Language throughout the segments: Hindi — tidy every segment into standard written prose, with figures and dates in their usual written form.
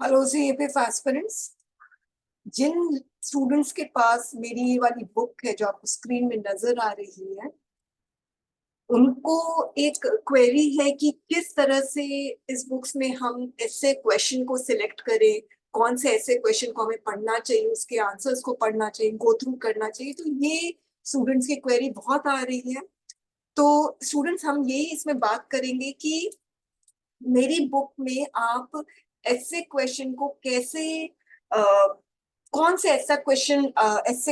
हेलो से एपीएफ एस्पिरेंट्स। जिन स्टूडेंट्स के पास मेरी ये वाली बुक है जो आपको स्क्रीन में नजर आ रही है, उनको एक क्वेरी है कि किस तरह से इस बुक्स में हम ऐसे क्वेश्चन को सिलेक्ट करें, कौन से ऐसे क्वेश्चन को हमें पढ़ना चाहिए, उसके आंसर्स को पढ़ना चाहिए, गो थ्रू करना चाहिए। तो ये स्टूडेंट्स की क्वेरी बहुत आ रही है। तो स्टूडेंट्स, हम यही इसमें बात करेंगे कि मेरी बुक में आप ऐसे क्वेश्चन को कैसे कौन से ऐसे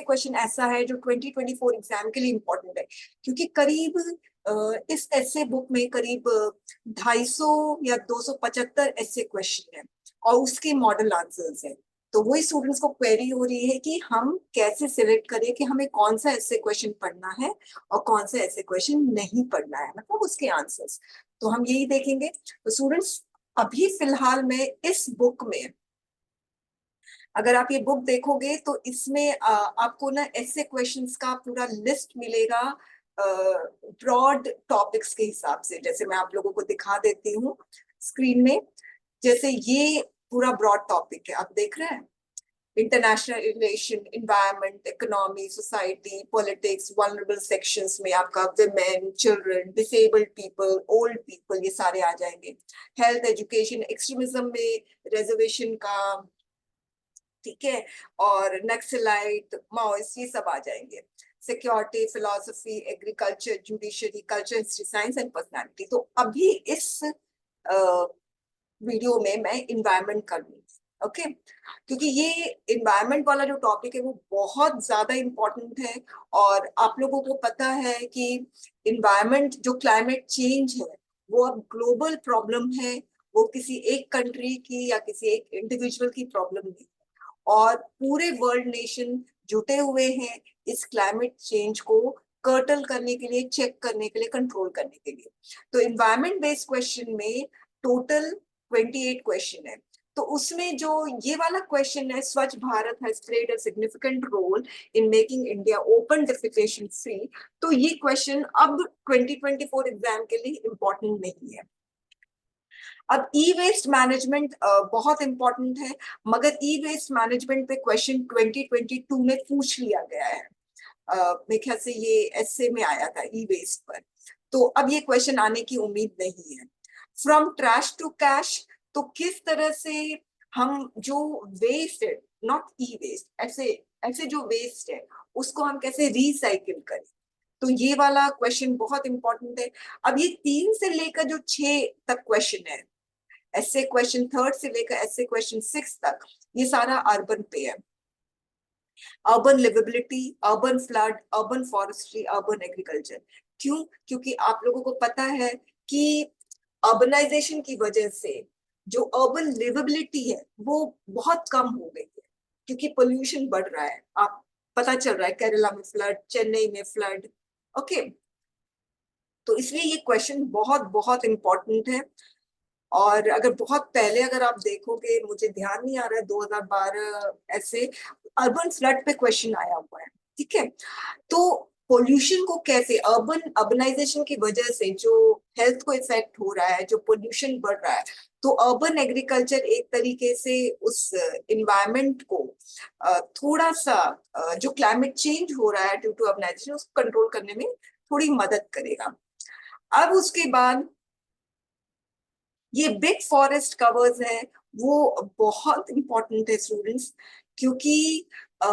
क्वेश्चन ऐसा है जो 2024 एग्जाम के लिए इम्पोर्टेंट है। क्योंकि करीब इस ऐसे बुक में करीब 250 या 275 ऐसे क्वेश्चन है और उसके मॉडल आंसर्स है। तो वही स्टूडेंट्स को क्वेरी हो रही है कि हम कैसे सिलेक्ट करें कि हमें कौन सा ऐसे क्वेश्चन पढ़ना है और कौन सा ऐसे क्वेश्चन नहीं पढ़ना है, मतलब उसके आंसर्स। तो हम यही देखेंगे। तो स्टूडेंट्स, अभी फिलहाल में इस बुक में, अगर आप ये बुक देखोगे तो इसमें आपको ना ऐसे क्वेश्चंस का पूरा लिस्ट मिलेगा ब्रॉड टॉपिक्स के हिसाब से। जैसे मैं आप लोगों को दिखा देती हूँ स्क्रीन में। जैसे ये पूरा ब्रॉड टॉपिक है, आप देख रहे हैं। International relation, environment, economy, society, politics, vulnerable sections में आपका women, children, disabled people, old people, ये सारे आ जाएंगे। हेल्थ, एजुकेशन, एक्सट्रीमिज्म में रिजर्वेशन का, ठीक है, और नक्सलाइट, माओइस्ट, ये सब आ जाएंगे। Security, philosophy, agriculture, judiciary, culture, history, science and personality. तो अभी इस वीडियो में मैं इन्वायरमेंट कर लूंगी। ओके, क्योंकि ये इन्वायरमेंट वाला जो टॉपिक है वो बहुत ज्यादा इम्पोर्टेंट है। और आप लोगों को पता है कि इन्वायरमेंट, जो क्लाइमेट चेंज है, वो अब ग्लोबल प्रॉब्लम है। वो किसी एक कंट्री की या किसी एक इंडिविजुअल की प्रॉब्लम नहीं, और पूरे वर्ल्ड नेशन जुटे हुए हैं इस क्लाइमेट चेंज को कर्टल करने के लिए, चेक करने के लिए, कंट्रोल करने के लिए। तो इन्वायरमेंट बेस्ड क्वेश्चन में टोटल 28 क्वेश्चन है। तो उसमें जो ये वाला क्वेश्चन है, Swachh Bharat has played a significant role in making India open defecation free. तो ये क्वेश्चन अब 2024 एग्जाम के लिए इम्पोर्टेंट नहीं है। अब ई वेस्ट मैनेजमेंट बहुत इंपॉर्टेंट है, मगर ई वेस्ट मैनेजमेंट पे क्वेश्चन 2022 में पूछ लिया गया है। मेरे ख्याल से ये एसए में आया था ई वेस्ट पर। तो अब ये क्वेश्चन आने की उम्मीद नहीं है। फ्रॉम ट्रैश टू कैश, तो किस तरह से हम जो वेस्ट है, नॉट ई वेस्ट, ऐसे ऐसे जो वेस्ट है उसको हम कैसे रिसाइकिल करें। तो ये वाला क्वेश्चन बहुत इंपॉर्टेंट है। अब ये 3 से लेकर जो 6 तक क्वेश्चन है, ऐसे क्वेश्चन 3 से लेकर ऐसे क्वेश्चन 6 तक, ये सारा अर्बन पे है। Urban liveability, urban flood, urban forestry, urban agriculture. क्यों? क्योंकि आप लोगों को पता है कि अर्बनाइजेशन की वजह से जो अर्बन लिवेबिलिटी है वो बहुत कम हो गई है, क्योंकि पोल्यूशन बढ़ रहा है। आप पता चल रहा है केरला में फ्लड, चेन्नई में फ्लड। ओके, तो इसलिए ये क्वेश्चन बहुत बहुत इंपॉर्टेंट है। और अगर बहुत पहले अगर आप देखोगे, मुझे ध्यान नहीं आ रहा है, 2012 ऐसे अर्बन फ्लड पे क्वेश्चन आया हुआ है। ठीक है, तो पोल्यूशन को कैसे, अर्बनाइजेशन की वजह से जो हेल्थ को इफेक्ट हो रहा है, जो पोल्यूशन बढ़ रहा है, तो अर्बन एग्रीकल्चर एक तरीके से उस इन्वायरमेंट को थोड़ा सा, जो क्लाइमेट चेंज हो रहा है ड्यू टू अर्बनाइजेशन, उसको कंट्रोल करने में थोड़ी मदद करेगा। अब उसके बाद ये बिग फॉरेस्ट कवर्स है, वो बहुत इंपॉर्टेंट है स्टूडेंट्स। क्योंकि अ,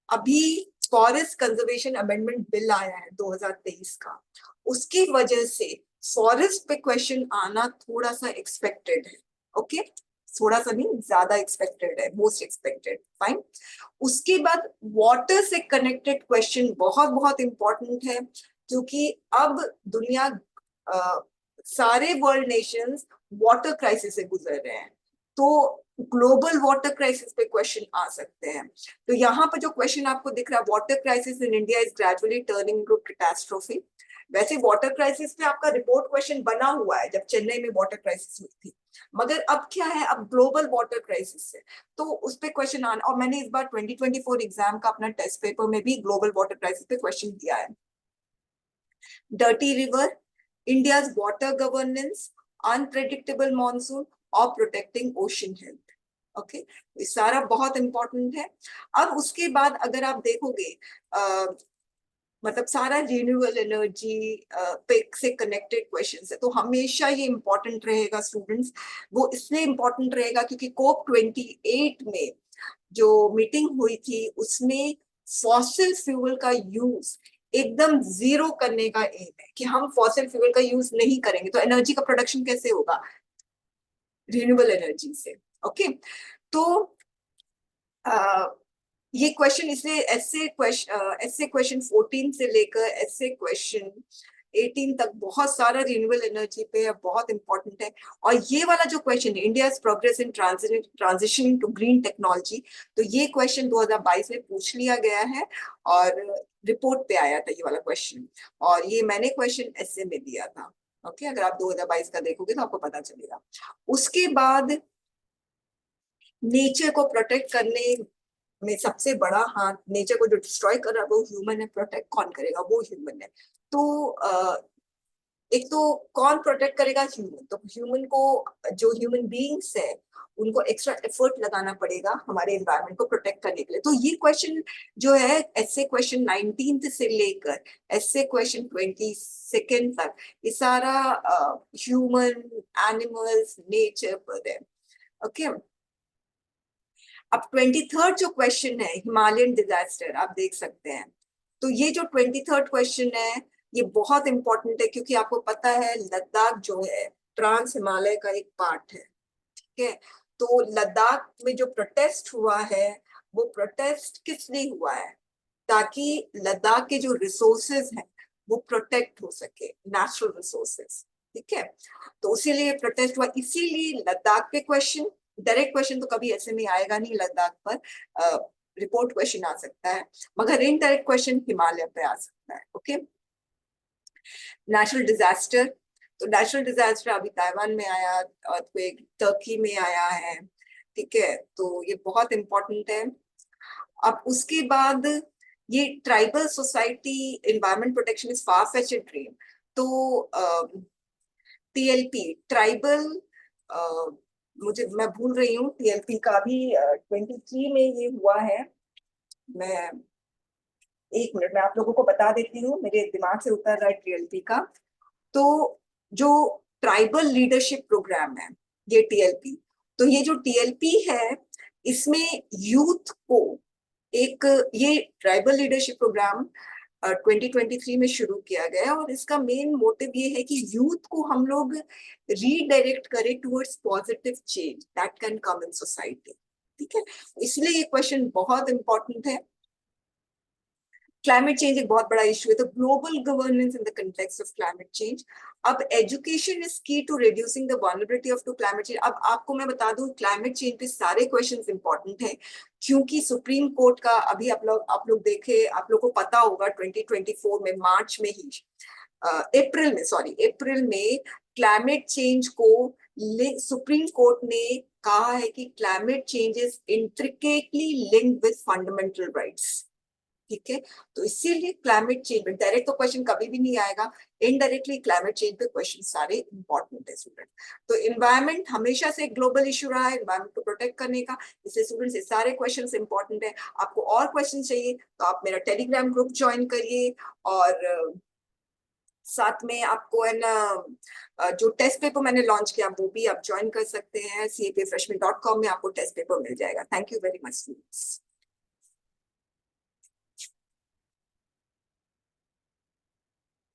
अभी फॉरेस्ट कंजर्वेशन अमेंडमेंट बिल आया है 2023 का, उसकी वजह से फॉरेस्ट पे क्वेश्चन आना थोड़ा सा एक्सपेक्टेड है। ओके, थोड़ा सा नहीं, ज्यादा एक्सपेक्टेड है, मोस्ट एक्सपेक्टेड, फाइन। उसके बाद वाटर से कनेक्टेड क्वेश्चन बहुत बहुत इंपॉर्टेंट है, क्योंकि अब दुनिया, सारे वर्ल्ड नेशंस वाटर क्राइसिस से गुजर रहे हैं। तो ग्लोबल वाटर क्राइसिस पे क्वेश्चन आ सकते हैं। तो यहाँ पर जो क्वेश्चन आपको दिख रहा है, water crisis in India is gradually turning into catastrophe. वैसे वाटर क्राइसिस पे आपका रिपोर्ट क्वेश्चन बना हुआ है जब चेन्नई में वाटर क्राइसिस हुई थी, मगर अब क्या है, अब ग्लोबल वाटर क्राइसिस है। तो उस पे क्वेश्चन आना, और मैंने इस बार 2024 एग्जाम का अपना टेस्ट पेपर में भी ग्लोबल वाटर क्राइसिस पे क्वेश्चन दिया है। Dirty river, India's water governance, unpredictable monsoon, or protecting ocean health. Okay, ये सारा बहुत इंपॉर्टेंट है। अब उसके बाद अगर आप देखोगे मतलब सारा रिन्यूएबल एनर्जी पे से कनेक्टेड क्वेश्चंस है, तो हमेशा ये इंपॉर्टेंट रहेगा स्टूडेंट्स। वो इसलिए इंपॉर्टेंट रहेगा क्योंकि कोप 28 में जो मीटिंग हुई थी उसमें फॉसिल फ्यूल का यूज एकदम जीरो करने का एम है कि हम फॉसिल फ्यूल का यूज नहीं करेंगे, तो एनर्जी का प्रोडक्शन कैसे होगा? रिन्यूएबल एनर्जी से। ओके, तो ये क्वेश्चन इसलिए ऐसे क्वेश्चन 14 से लेकर ऐसे क्वेश्चन 18 तक बहुत सारा रिन्यूएबल एनर्जी पे है, बहुत इंपॉर्टेंट है। और ये वाला जो क्वेश्चन है, India progress in transition to green technology, तो ये क्वेश्चन 2022 में पूछ लिया गया है और रिपोर्ट पे आया था ये वाला क्वेश्चन, और ये मैंने क्वेश्चन ऐसे में दिया था। ओके, अगर आप 2022 का देखोगे तो आपको पता चलेगा। उसके बाद नेचर को प्रोटेक्ट करने में सबसे बड़ा हाथ, नेचर को जो डिस्ट्रॉय कर रहा है वो ह्यूमन है, प्रोटेक्ट कौन करेगा? वो ह्यूमन है। तो एक तो कौन प्रोटेक्ट करेगा? ह्यूमन। तो ह्यूमन को, जो ह्यूमन बीइंग्स है उनको एक्स्ट्रा एफर्ट लगाना पड़ेगा हमारे एनवायरनमेंट को प्रोटेक्ट करने के लिए। तो ये क्वेश्चन जो है, ऐसे क्वेश्चन 19th से लेकर ऐसे क्वेश्चन 22nd तक, ये सारा ह्यूमन, एनिमल्स, नेचर पर है। ओके, अब 23rd जो क्वेश्चन है, हिमालयन डिजास्टर, आप देख सकते हैं। तो ये जो 23rd क्वेश्चन है ये बहुत इंपॉर्टेंट है, क्योंकि आपको पता है लद्दाख जो है ट्रांस हिमालय का एक पार्ट है। ठीक है, तो लद्दाख में जो प्रोटेस्ट हुआ है वो प्रोटेस्ट किस लिए हुआ है? ताकि लद्दाख के जो रिसोर्सेज हैं वो प्रोटेक्ट हो सके, नेचुरल रिसोर्सेज। ठीक है, तो इसीलिए प्रोटेस्ट हुआ। इसीलिए लद्दाख पे क्वेश्चन, डायरेक्ट क्वेश्चन तो कभी ऐसे में आएगा नहीं लद्दाख पर, रिपोर्ट क्वेश्चन आ सकता है, मगर इनडायरेक्ट क्वेश्चन हिमालय पे आ सकता है। ओके, नेचुरल डिजास्टर, तो नेचुरल डिजास्टर अभी ताइवान में आया, अर्थक्वेक टर्की में आया है। ठीक है, तो ये बहुत इंपॉर्टेंट है। अब उसके बाद ये tribal society environment protection is far fetched dream, तो टीएलपी ट्राइबल, मुझे, मैं भूल रही हूँ टीएलपी का भी 23 में ये हुआ है। मैं एक मिनट में आप लोगों को बता देती हूँ, मेरे दिमाग से उतर रहा है टीएलपी का। तो जो ट्राइबल लीडरशिप प्रोग्राम है ये टीएलपी, तो ये जो टीएलपी है इसमें यूथ को एक, ये ट्राइबल लीडरशिप प्रोग्राम 2023 में शुरू किया गया है, और इसका मेन मोटिव ये है कि यूथ को हम लोग रीडायरेक्ट करें towards positive change that can come in society. ठीक है, इसलिए ये क्वेश्चन बहुत इंपॉर्टेंट है। क्लाइमेट चेंज एक बहुत बड़ा इशू है, तो global governance in the context of climate change. अब education is key to reducing the vulnerability of to climate change. अब आपको मैं बता दूं, क्लाइमेट चेंज पे सारे क्वेश्चंस इंपॉर्टेंट हैं, क्योंकि सुप्रीम कोर्ट का अभी आप लोग देखे, आप लोग को पता होगा 2024 में, मार्च में ही, अप्रैल में क्लाइमेट चेंज को सुप्रीम कोर्ट ने कहा है कि climate change is intricately linked with fundamental rights. ठीक है, तो इसीलिए क्लाइमेट चेंज में डायरेक्ट तो क्वेश्चन कभी भी नहीं आएगा, इनडायरेक्टली क्लाइमेट चेंज पे क्वेश्चन सारे इंपॉर्टेंट है स्टूडेंट। तो इन्वायरमेंट हमेशा से एक ग्लोबल इशू रहा है इन्वायरमेंट को प्रोटेक्ट करने का, इसलिए स्टूडेंट्स ये सारे क्वेश्चन इंपॉर्टेंट है। आपको और क्वेश्चन चाहिए तो आप मेरा टेलीग्राम ग्रुप ज्वाइन करिए, और साथ में आपको है ना जो टेस्ट पेपर मैंने लॉन्च किया वो भी आप ज्वाइन कर सकते हैं। capfreshman.com में आपको टेस्ट पेपर मिल जाएगा। Thank you very much students.